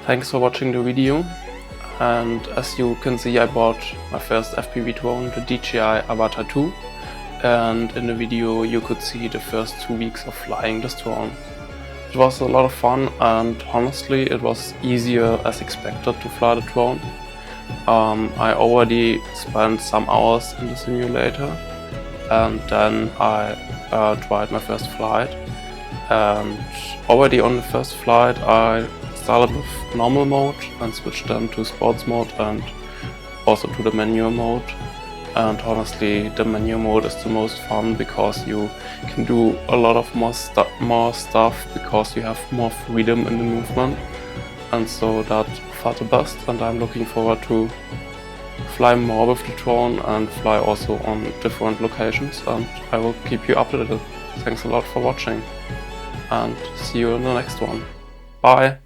Thanks for watching the video, and as you can see, I bought my first FPV drone, the DJI Avatar 2, and in the video you could see the first 2 weeks of flying this drone. It was a lot of fun, and honestly it was easier as expected to fly the drone. I already spent some hours in the simulator, and then I tried my first flight, and already on the first flight I started with normal mode and switched then to sports mode and also to the manual mode. And honestly, the manual mode is the most fun because you can do a lot of more stuff because you have more freedom in the movement, and so that felt the best, and I'm looking forward to fly more with the drone and fly also on different locations, and I will keep you updated. Thanks a lot for watching, and see you in the next one. Bye!